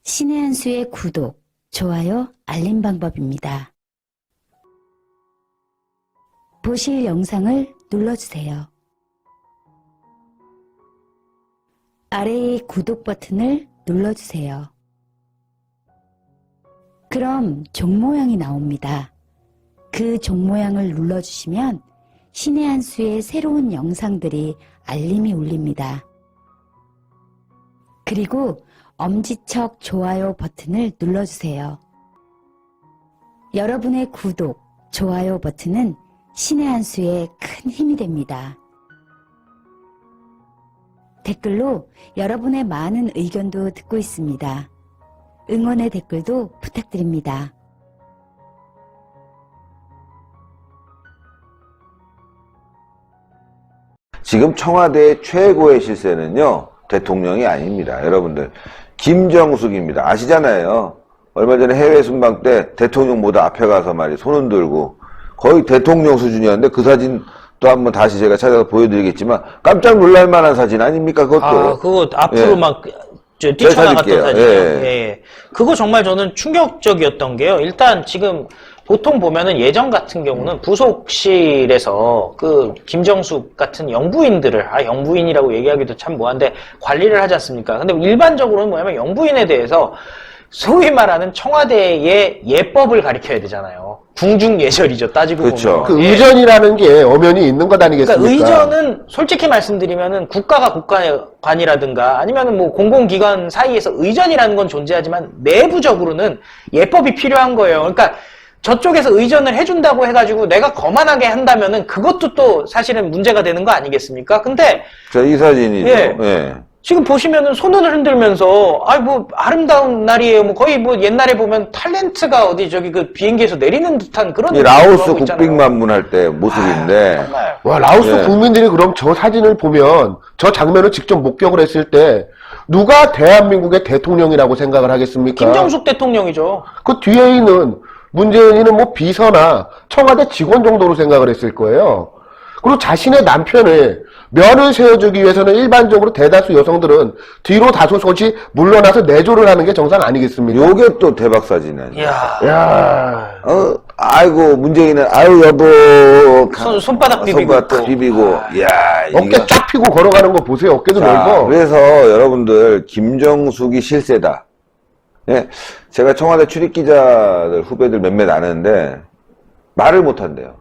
신의 한 수의 구독, 좋아요, 알림 방법입니다. 보실 영상을 눌러주세요. 아래의 구독 버튼을 눌러주세요. 그럼 종 모양이 나옵니다. 그 종 모양을 눌러주시면 신의 한 수의 새로운 영상들이 알림이 울립니다. 그리고 엄지척 좋아요 버튼을 눌러주세요. 여러분의 구독, 좋아요 버튼은 신의 한 수에 큰 힘이 됩니다. 댓글로 여러분의 많은 의견도 듣고 있습니다. 응원의 댓글도 부탁드립니다. 지금 청와대의 최고의 실세는요, 대통령이 아닙니다. 여러분들, 김정숙입니다. 아시잖아요. 얼마 전에 해외 순방 때 대통령보다 앞에 가서 말이 손 흔들고 거의 대통령 수준이었는데 그 사진 또 한번 다시 제가 찾아서 보여드리겠지만 깜짝 놀랄 만한 사진 아닙니까? 그것도. 아, 그거 앞으로 예. 막 뛰쳐나갔던 찾을게요. 사진이요. 예. 예. 그거 정말 저는 충격적이었던 게요. 일단 지금 보통 보면은 예전 같은 경우는 부속실에서 그 김정숙 같은 영부인들을, 영부인이라고 얘기하기도 참 뭐한데 관리를 하지 않습니까? 근데 일반적으로는 뭐냐면 영부인에 대해서 소위 말하는 청와대의 예법을 가리켜야 되잖아요. 궁중예절이죠, 따지고 그렇죠. 보면. 그 의전이라는 게 엄연히 있는 것 아니겠습니까? 그러니까 의전은 솔직히 말씀드리면은 국가가 국가관이라든가 아니면은 뭐 공공기관 사이에서 의전이라는 건 존재하지만 내부적으로는 예법이 필요한 거예요. 그러니까 저쪽에서 의전을 해준다고 해가지고 내가 거만하게 한다면은 그것도 또 사실은 문제가 되는 거 아니겠습니까? 근데 자, 이 사진이죠. 예. 예. 지금 보시면은 손을 흔들면서 뭐 아름다운 날이에요. 뭐 거의 뭐 옛날에 보면 탤런트가 어디 저기 그 비행기에서 내리는 듯한 그런 이 느낌을 라오스 하고 있잖아요. 국빈만문 할 때 모습인데. 정말. 와, 라오스 예. 국민들이 그럼 저 사진을 보면, 저 장면을 직접 목격을 했을 때, 누가 대한민국의 대통령이라고 생각을 하겠습니까? 김정숙 대통령이죠. 그 뒤에 있는 문재인이는 뭐 비서나 청와대 직원 정도로 생각을 했을 거예요. 그리고 자신의 남편의 면을 세워주기 위해서는 일반적으로 대다수 여성들은 뒤로 다소곳이 물러나서 내조를 하는 게 정상 아니겠습니까? 요게 또 대박 사진이에요. 이야. 야, 아이고, 문재인은, 아유, 여보. 손바닥 비비고 손바닥 또. 비비고. 이야, 어깨 쫙 펴고 걸어가는 거 보세요. 어깨도 자, 넓어. 그래서 여러분들, 김정숙이 실세다. 예, 제가 청와대 출입기자들, 후배들 몇몇 아는데, 말을 못한대요.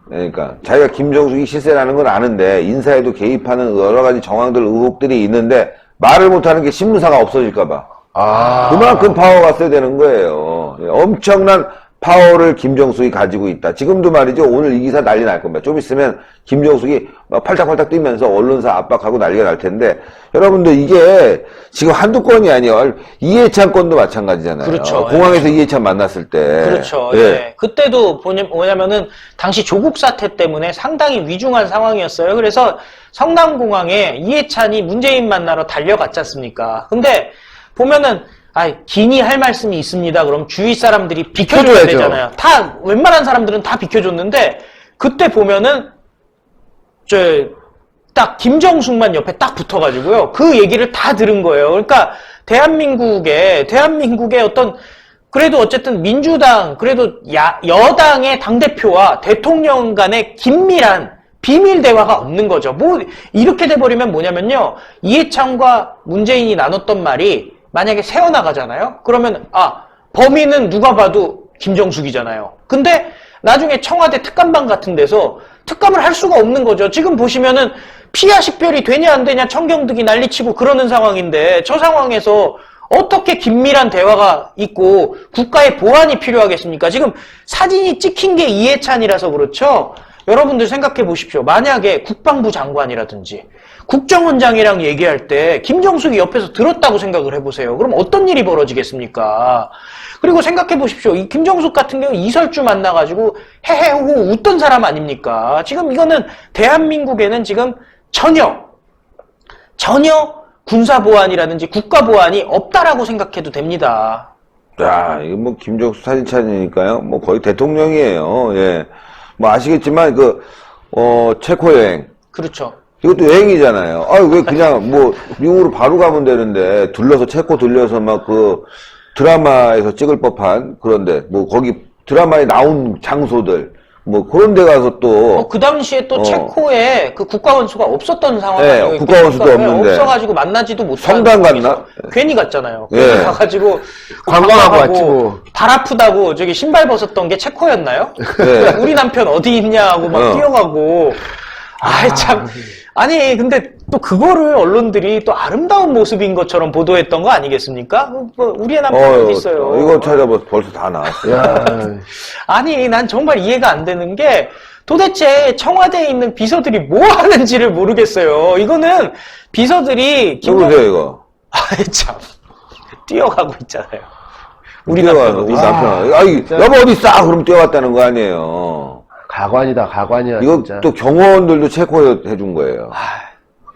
그러니까, 자기가 김정숙이 실세라는 건 아는데, 인사에도 개입하는 여러 가지 정황들, 의혹들이 있는데, 말을 못하는 게 신문사가 없어질까봐. 그만큼 파워가 써야 되는 거예요. 예, 엄청난 파워를 김정숙이 가지고 있다. 지금도 말이죠. 오늘 이 기사 난리 날 겁니다. 좀 있으면 김정숙이 막 팔딱팔딱 뛰면서 언론사 압박하고 난리가 날 텐데, 여러분들 이게 지금 한두 건이 아니에요. 이해찬 건도 마찬가지잖아요. 그렇죠. 공항에서 이해찬 만났을 때. 그렇죠. 예. 예. 그때도 뭐냐면은 당시 조국 사태 때문에 상당히 위중한 상황이었어요. 그래서 성남공항에 이해찬이 문재인 만나러 달려갔지 않습니까? 근데 보면은 기니 할 말씀이 있습니다. 그럼 주위 사람들이 비켜줘야 비켜줘야죠. 되잖아요. 다 웬만한 사람들은 다 비켜줬는데 그때 보면은 딱 김정숙만 옆에 딱 붙어가지고요. 그 얘기를 다 들은 거예요. 그러니까 대한민국의 어떤 그래도 어쨌든 민주당 그래도 여당의 당대표와 대통령 간의 긴밀한 비밀 대화가 없는 거죠. 뭐 이렇게 돼버리면 뭐냐면요. 이해찬과 문재인이 나눴던 말이 만약에 새어나가잖아요. 그러면 범인은 누가 봐도 김정숙이잖아요. 근데 나중에 청와대 특감방 같은 데서 특감을 할 수가 없는 거죠. 지금 보시면은 피하 식별이 되냐 안 되냐 청경득이 난리치고 그러는 상황인데 저 상황에서 어떻게 긴밀한 대화가 있고 국가의 보안이 필요하겠습니까? 지금 사진이 찍힌 게 이해찬이라서 그렇죠. 여러분들 생각해 보십시오. 만약에 국방부 장관이라든지 국정원장이랑 얘기할 때 김정숙이 옆에서 들었다고 생각을 해보세요. 그럼 어떤 일이 벌어지겠습니까? 그리고 생각해 보십시오. 이 김정숙 같은 경우 이설주 만나가지고 헤헤호호 웃던 사람 아닙니까? 지금 이거는 대한민국에는 지금 전혀 군사보안이라든지 국가보안이 없다라고 생각해도 됩니다. 자, 이거 뭐 김정숙 사진찬이니까요. 뭐 거의 대통령이에요. 예. 뭐 아시겠지만 체코 여행. 그렇죠. 이것도 여행이잖아요. 아, 왜 그냥 뭐 미국으로 바로 가면 되는데 둘러서 체코 들려서 막 그 드라마에서 찍을 법한 그런데 뭐 거기 드라마에 나온 장소들 뭐 그런 데 가서 또 그 당시에 또 체코에 그 국가원수가 없었던 상황 네, 아니에요? 국가원수도 그러니까 없는데. 없어가지고 만나지도 못하는 성당 갔나? 거기서 괜히 갔잖아요. 네. 그래서 가가지고 관광하고 왔지 뭐. 발 아프다고 저기 신발 벗었던 게 체코였나요? 네. 우리 남편 어디 있냐 하고 막 뛰어가고. 아이 참. 아니 근데 또 그거를 언론들이 또 아름다운 모습인 것처럼 보도했던 거 아니겠습니까? 뭐 우리의 남편 어디 있어요? 이거 찾아봐서 벌써 다 나왔어요. 야, 아니 난 정말 이해가 안 되는 게 도대체 청와대에 있는 비서들이 뭐 하는지를 모르겠어요. 이거는 비서들이 누구세요 이거? 아이 참 뛰어가고 있잖아요. 우리 뛰어가는 남편 어디 우리 있어? 남편. 아이 여보 어디 있어? 그럼 뛰어갔다는 거 아니에요. 가관이다, 가관이야. 이거 진짜. 또 경호원들도 체코에 해준 거예요.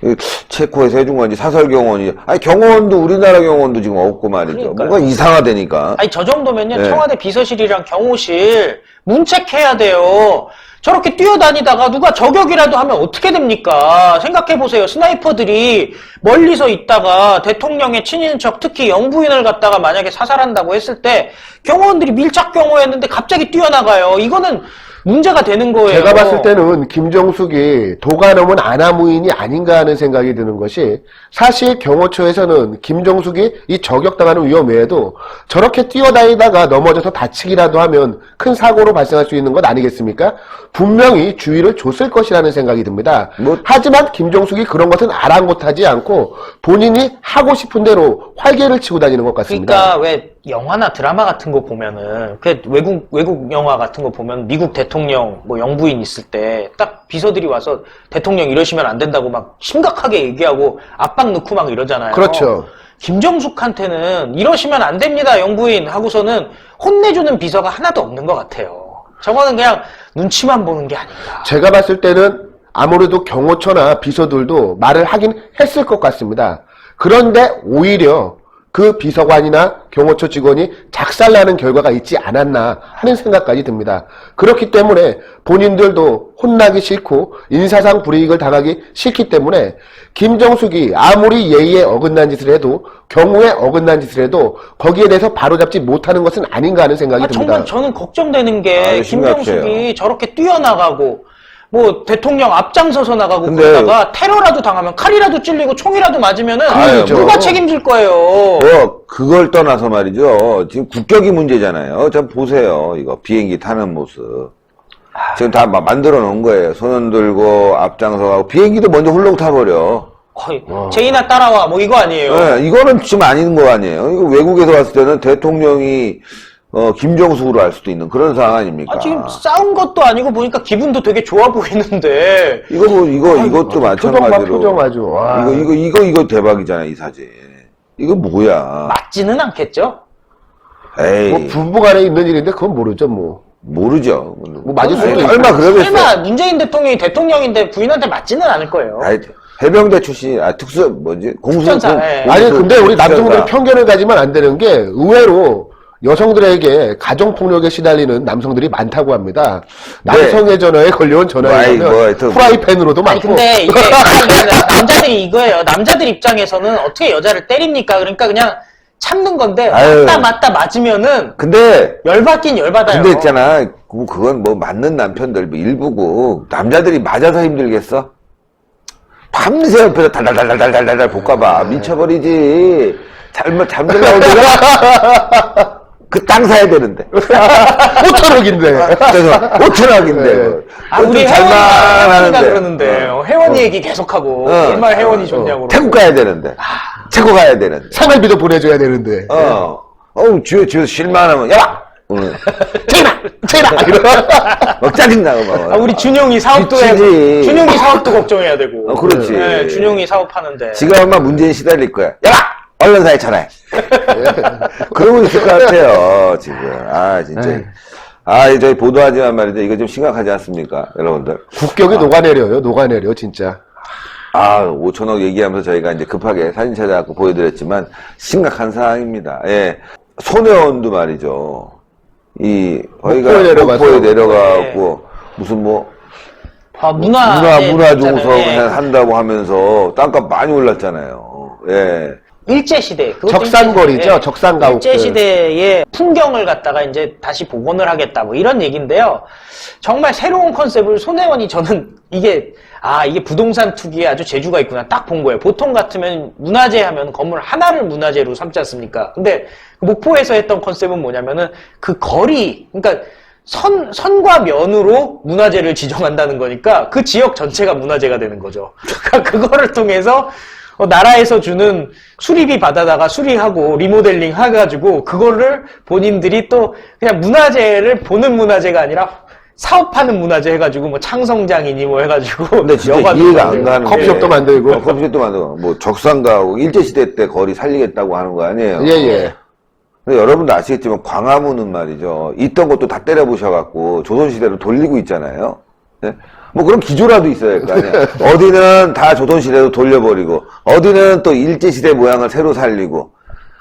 이거 체코에서 해준 건지 사설 경호원이 아니 경호원도 우리나라 경호원도 지금 없고 말이죠. 그러니까요. 뭔가 이상하다니까. 아니 저 정도면요 네. 청와대 비서실이랑 경호실 문책해야 돼요. 저렇게 뛰어다니다가 누가 저격이라도 하면 어떻게 됩니까? 생각해보세요. 스나이퍼들이 멀리서 있다가 대통령의 친인척 특히 영부인을 갖다가 만약에 사살한다고 했을 때 경호원들이 밀착 경호했는데 갑자기 뛰어나가요. 이거는 문제가 되는 거예요. 제가 봤을 때는 김정숙이 도가 넘은 아나무인이 아닌가 하는 생각이 드는 것이 사실 경호처에서는 김정숙이 이 저격당하는 위험 외에도 저렇게 뛰어다니다가 넘어져서 다치기라도 하면 큰 사고로 발생할 수 있는 것 아니겠습니까? 분명히 주의를 줬을 것이라는 생각이 듭니다. 하지만 김정숙이 그런 것은 아랑곳하지 않고 본인이 하고 싶은 대로 활개를 치고 다니는 것 같습니다. 그러니까 왜 영화나 드라마 같은 거 보면은 그 외국 영화 같은 거 보면 미국 대통령 뭐 영부인 있을 때 딱 비서들이 와서 대통령 이러시면 안 된다고 막 심각하게 얘기하고 압박 넣고 막 이러잖아요. 그렇죠. 김정숙한테는 이러시면 안 됩니다 영부인 하고서는 혼내주는 비서가 하나도 없는 것 같아요. 저거는 그냥 눈치만 보는 게 아닌가. 제가 봤을 때는 아무래도 경호처나 비서들도 말을 하긴 했을 것 같습니다. 그런데 오히려 그 비서관이나 경호처 직원이 작살나는 결과가 있지 않았나 하는 생각까지 듭니다. 그렇기 때문에 본인들도 혼나기 싫고 인사상 불이익을 당하기 싫기 때문에 김정숙이 아무리 예의에 어긋난 짓을 해도 경우에 어긋난 짓을 해도 거기에 대해서 바로잡지 못하는 것은 아닌가 하는 생각이 듭니다. 정말 저는 걱정되는 게 아유, 김정숙이 심각해요. 저렇게 뛰어나가고 뭐 대통령 앞장서서 나가고 근데- 그러다가 테러라도 당하면 칼이라도 찔리고 총이라도 맞으면은 아유, 누가 뭐. 책임질 거예요. 뭐 그걸 떠나서 말이죠. 지금 국격이 문제잖아요. 좀 보세요. 이거 비행기 타는 모습. 지금 다 만들어 놓은 거예요. 손 들고 앞장서가고 비행기도 먼저 훌렁 타버려. 거의 제이나 따라와 뭐 이거 아니에요. 네, 이거는 지금 아닌 거 아니에요. 이거 외국에서 왔을 때는 대통령이 김정숙으로 알 수도 있는 그런 상황 아닙니까? 지금 싸운 것도 아니고 보니까 기분도 되게 좋아 보이는데 이것도 마찬가지로. 표정 아주. 와. 이거 대박이잖아, 이 사진. 이거 뭐야. 맞지는 않겠죠? 에이, 뭐 부부간에 있는 일인데 그건 모르죠 뭐. 모르죠. 뭐 맞을 수도 있고. 설마 그러겠어요. 설마 문재인 대통령이 대통령인데 부인한테 맞지는 않을 거예요. 아이, 해병대 출신, 특전사, 예. 아니 근데 우리 남성들 특전사. 편견을 가지면 안 되는 게 의외로 여성들에게 가정폭력에 시달리는 남성들이 많다고 합니다. 남성의 전화에 걸려온 전화에는 하여튼 프라이팬으로도 아니 많고. 근데 이게 남자들이 이거예요. 남자들 입장에서는 어떻게 여자를 때립니까? 그러니까 그냥 참는 건데 아유. 맞다 맞으면은 근데 열받긴 열받아요. 근데 있잖아. 그건 뭐 맞는 남편들 뭐 일부고 남자들이 맞아서 힘들겠어? 밤새 옆에서 달달달달달달 볶아봐. 미쳐버리지. 잠들라고 내가 그 땅 사야 되는데. 5천억인데. 그래서 5천억인데. 우리 혜원이가 그러는데 혜원이 얘기 계속하고 얼마나 혜원이 좋냐고. 태국 가야 되는데. 태국 가야 되는데. 생활비도 보내줘야 되는데. 집에서 실만하면, 야! 오늘, 체나! 이러. 막 짜증나고 막. 우리 준용이 사업도 해야 미치지. 되고, 준용이 사업도 걱정해야 되고. 그렇지. 네, 준용이 사업하는데. 지금 아마 문재인 시달릴 거야. 야! 언론사에 전화해. 그러고 있을 것 같아요, 지금. 진짜. 저희 보도하지만 말이죠. 이거 좀 심각하지 않습니까, 여러분들? 국격이 녹아내려요, 녹아내려, 진짜. 5천억 얘기하면서 저희가 이제 급하게 사진 찾아갖고 보여드렸지만, 심각한 상황입니다. 예. 손혜원도 말이죠. 거기가 목포에 내려가서. 목포에 내려가고, 무슨 문화종성 예. 한다고 하면서 땅값 많이 올랐잖아요. 예. 일제시대. 적산거리죠. 적산가옥들. 일제시대의 풍경을 갖다가 이제 다시 복원을 하겠다. 뭐 이런 얘기인데요. 정말 새로운 컨셉을 손혜원이 저는 이게 부동산 투기에 아주 재주가 있구나. 딱 본 거예요. 보통 같으면 문화재 하면 건물 하나를 문화재로 삼지 않습니까? 근데 목포에서 했던 컨셉은 뭐냐면은 그 거리, 그러니까 선과 면으로 문화재를 지정한다는 거니까 그 지역 전체가 문화재가 되는 거죠. 그러니까 그거를 통해서 나라에서 주는 수리비 받아다가 수리하고 리모델링 해가지고 그거를 본인들이 또 그냥 문화재를 보는 문화재가 아니라 사업하는 문화재 해가지고 뭐 창성장이니 뭐 해가지고 근데 진짜 여관도 이해가 안 만들고. 가는 게 커피숍도 만들고. 커피숍도 만들고 뭐 적산가옥 일제시대 때 거리 살리겠다고 하는 거 아니에요? 예. 근데 여러분도 아시겠지만 광화문은 말이죠. 있던 것도 다 때려부셔갖고 조선시대로 돌리고 있잖아요. 네? 뭐 그런 기조라도 있어야 될 거 아니야. 어디는 다 조선시대로 돌려버리고 어디는 또 일제시대 모양을 새로 살리고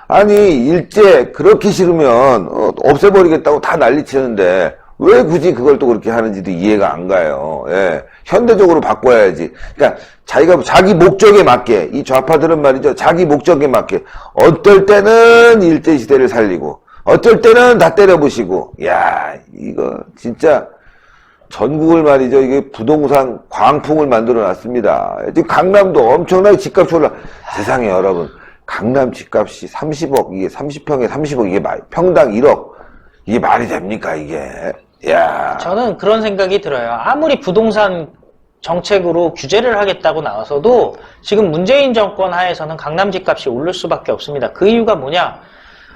아니 일제 그렇게 싫으면 없애버리겠다고 다 난리치는데 왜 굳이 그걸 또 그렇게 하는지도 이해가 안 가요. 예. 현대적으로 바꿔야지. 그러니까 자기가 자기 목적에 맞게 이 좌파들은 말이죠. 자기 목적에 맞게 어떨 때는 일제시대를 살리고 어떨 때는 다 때려부시고 야 이거 진짜 전국을 말이죠. 이게 부동산 광풍을 만들어 놨습니다. 지금 강남도 엄청나게 집값이 올라. 세상에 여러분. 강남 집값이 30억, 이게 30평에 30억, 이게 평당 1억. 이게 말이 됩니까, 이게? 야. 저는 그런 생각이 들어요. 아무리 부동산 정책으로 규제를 하겠다고 나와서도 지금 문재인 정권 하에서는 강남 집값이 오를 수밖에 없습니다. 그 이유가 뭐냐?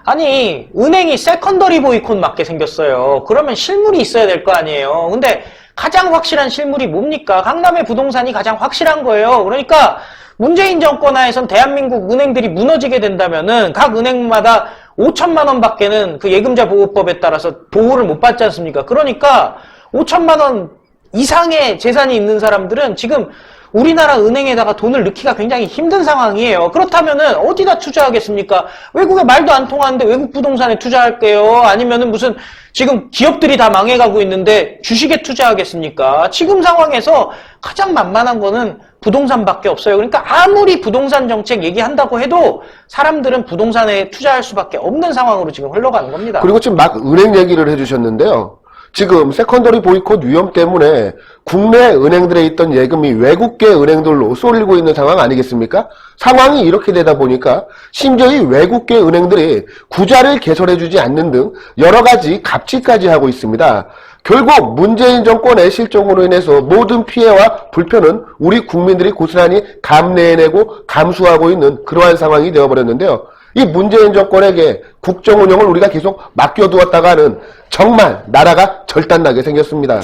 아니 은행이 세컨더리 보이콧 맞게 생겼어요. 그러면 실물이 있어야 될 거 아니에요. 근데 가장 확실한 실물이 뭡니까? 강남의 부동산이 가장 확실한 거예요. 그러니까 문재인 정권 하에선 대한민국 은행들이 무너지게 된다면은 각 은행마다 5천만 원밖에는 그 예금자 보호법에 따라서 보호를 못 받지 않습니까? 그러니까 5천만 원 이상의 재산이 있는 사람들은 지금 우리나라 은행에다가 돈을 넣기가 굉장히 힘든 상황이에요. 그렇다면은 어디다 투자하겠습니까? 외국에 말도 안 통하는데 외국 부동산에 투자할게요? 아니면은 무슨 지금 기업들이 다 망해가고 있는데 주식에 투자하겠습니까? 지금 상황에서 가장 만만한 거는 부동산밖에 없어요. 그러니까 아무리 부동산 정책 얘기한다고 해도 사람들은 부동산에 투자할 수밖에 없는 상황으로 지금 흘러가는 겁니다. 그리고 지금 막 은행 얘기를 해주셨는데요. 지금 세컨더리 보이콧 위험 때문에 국내 은행들에 있던 예금이 외국계 은행들로 쏠리고 있는 상황 아니겠습니까? 상황이 이렇게 되다 보니까 심지어 이 외국계 은행들이 구자를 개설해주지 않는 등 여러 가지 갑질까지 하고 있습니다. 결국 문재인 정권의 실정으로 인해서 모든 피해와 불편은 우리 국민들이 고스란히 감내해내고 감수하고 있는 그러한 상황이 되어버렸는데요. 이 문재인 정권에게 국정 운영을 우리가 계속 맡겨두었다가는 정말 나라가 절단나게 생겼습니다.